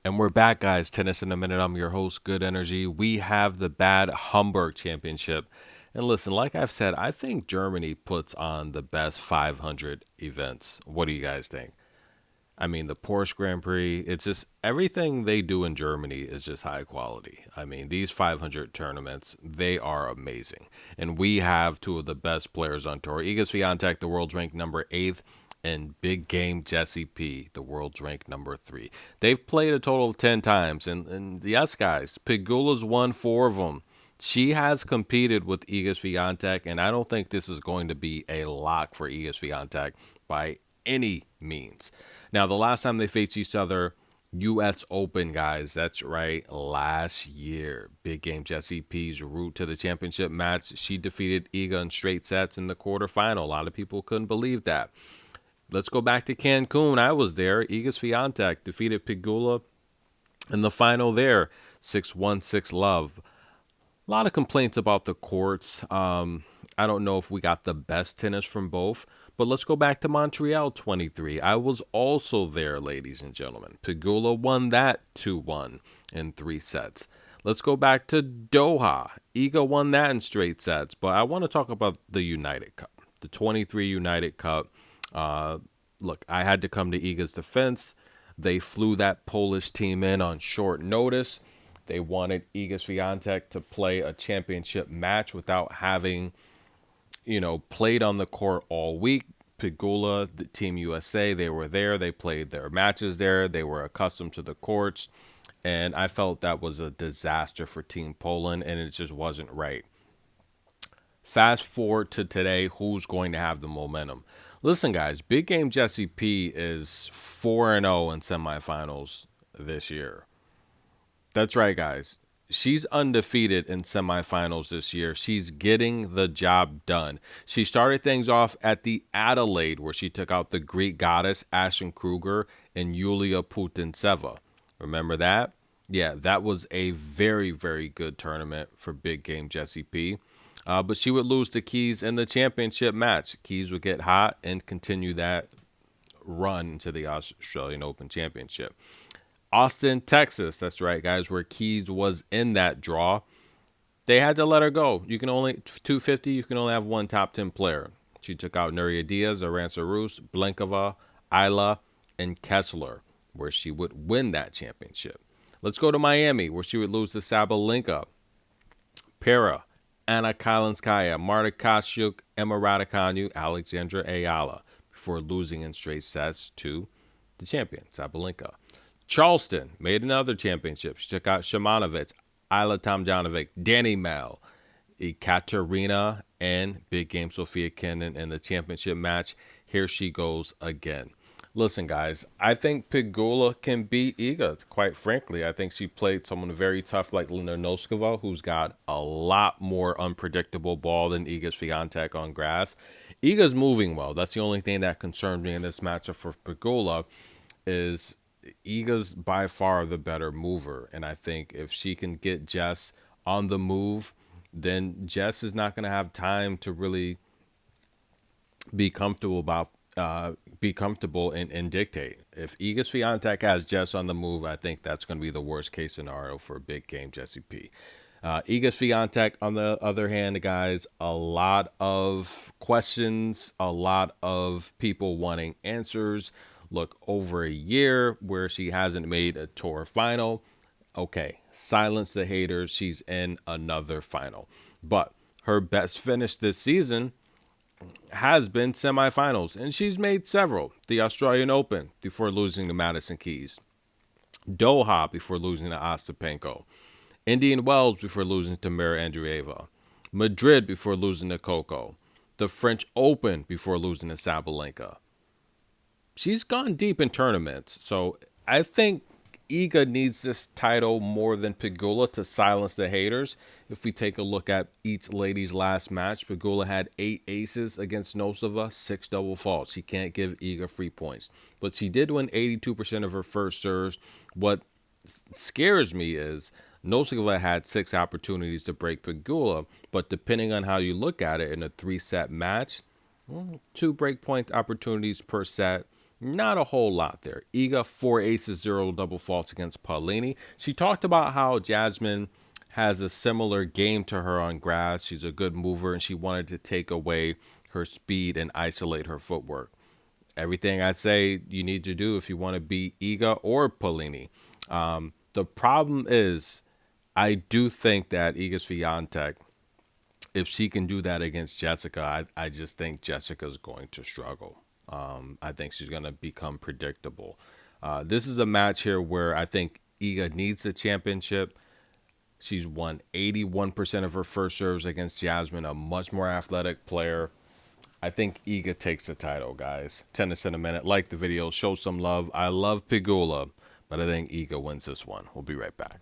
And we're back, guys. Tennis in a Minute. I'm your host, Good Energy. We have the Bad Homburg Championship. And listen, like I've said, I think Germany puts on the best 500 events. What do you guys think? I mean, the Porsche Grand Prix, it's just everything they do in Germany is just high quality. I mean, these 500 tournaments, they are amazing. And we have two of the best players on tour. Iga Swiatek, the world's ranked number 8th, and Big Game Jesse P, the world's ranked number 3. They've played a total of 10 times. And yes, guys, Pegula's won 4 of them. She has competed with Iga Swiatek, and I don't think this is going to be a lock for Iga Swiatek by any means. Now, the last time they faced each other, U.S. Open, guys. That's right, last year. Big Game Jessie P's route to the championship match. She defeated Iga in straight sets in the quarterfinal. A lot of people couldn't believe that. Let's go back to Cancun. I was there. Iga Swiatek defeated Pegula in the final there. 6-1, 6-love. A lot of complaints about the courts. I don't know if we got the best tennis from both, but let's go back to Montreal 23. I was also there, ladies and gentlemen. Pegula won that 2-1 in 3 sets. Let's go back to Doha. Iga won that in straight sets, but I want to talk about the United Cup, the 23 United Cup. Look, I had to come to Iga's defense. They flew that Polish team in on short notice. They wanted Iga Swiatek to play a championship match without having, played on the court all week. Pegula, the Team USA, they were there. They played their matches there. They were accustomed to the courts. And I felt that was a disaster for Team Poland, and it just wasn't right. Fast forward to today, who's going to have the momentum? Listen, guys, Big Game Jessie P is 4-0 in semifinals this year. That's right, guys. She's undefeated in semifinals this year. She's getting the job done. She started things off at the Adelaide, where she took out the Greek goddess Ashton Kruger and Yulia Putintseva. Remember that? Yeah, that was a very, very good tournament for Big Game Jessie P. But she would lose to Keys in the championship match. Keys would get hot and continue that run to the Australian Open Championship. Austin, Texas. That's right, guys, where Keys was in that draw. They had to let her go. You can only 250. You can only have one top 10 player. She took out Nuria Diaz, Aranza Rus, Blenkova, Isla, and Kessler, where she would win that championship. Let's go to Miami, where she would lose to Sabalenka, Pera, Anna Kalinskaya, Marta Kostyuk, Emma Raducanu, Alexandra Ayala, before losing in straight sets to the champion, Sabalenka. Charleston made another championship. She took out Shimanovic, Isla Tomjanovic, Danny Mel, Ekaterina, and Big Game Sophia Kenin in the championship match. Here she goes again. Listen, guys, I think Pegula can beat Iga, quite frankly. I think she played someone very tough like Lena Noskova, who's got a lot more unpredictable ball than Iga Swiatek on grass. Iga's moving well. That's the only thing that concerned me in this matchup for Pegula is Iga's by far the better mover. And I think if she can get Jess on the move, then Jess is not going to have time to really be comfortable and dictate. If Iga Swiatek has Jess on the move, I think that's going to be the worst case scenario for a Big Game Jessie P. Iga Swiatek, on the other hand, guys, a lot of questions, a lot of people wanting answers. Look, over a year where she hasn't made a tour final. Okay, silence the haters. She's in another final. But her best finish this season has been semifinals, and she's made several. The Australian Open before losing to Madison Keys. Doha before losing to Ostapenko. Indian Wells before losing to Mira Andreeva. Madrid before losing to Coco. The French Open before losing to Sabalenka. She's gone deep in tournaments, so I think Iga needs this title more than Pegula to silence the haters. If we take a look at each lady's last match, Pegula had 8 aces against Nosova, 6 double faults. She can't give Iga free points, but she did win 82% of her first serves. What scares me is Nosova had 6 opportunities to break Pegula, but depending on how you look at it in a 3-set match, 2 break point opportunities per set. Not a whole lot there. Iga, 4 aces, 0 double faults against Paulini. She talked about how Jasmine has a similar game to her on grass. She's a good mover, and she wanted to take away her speed and isolate her footwork. Everything I say you need to do if you want to beat Iga or Paulini. The problem is, I do think that Iga Swiatek, if she can do that against Jessica, I just think Jessica's going to struggle. I think she's going to become predictable. This is a match here where I think Iga needs the championship. She's won 81% of her first serves against Jasmine, a much more athletic player. I think Iga takes the title, guys. Tennis in a minute. Like the video, show some love. I love Pegula, but I think Iga wins this one. We'll be right back.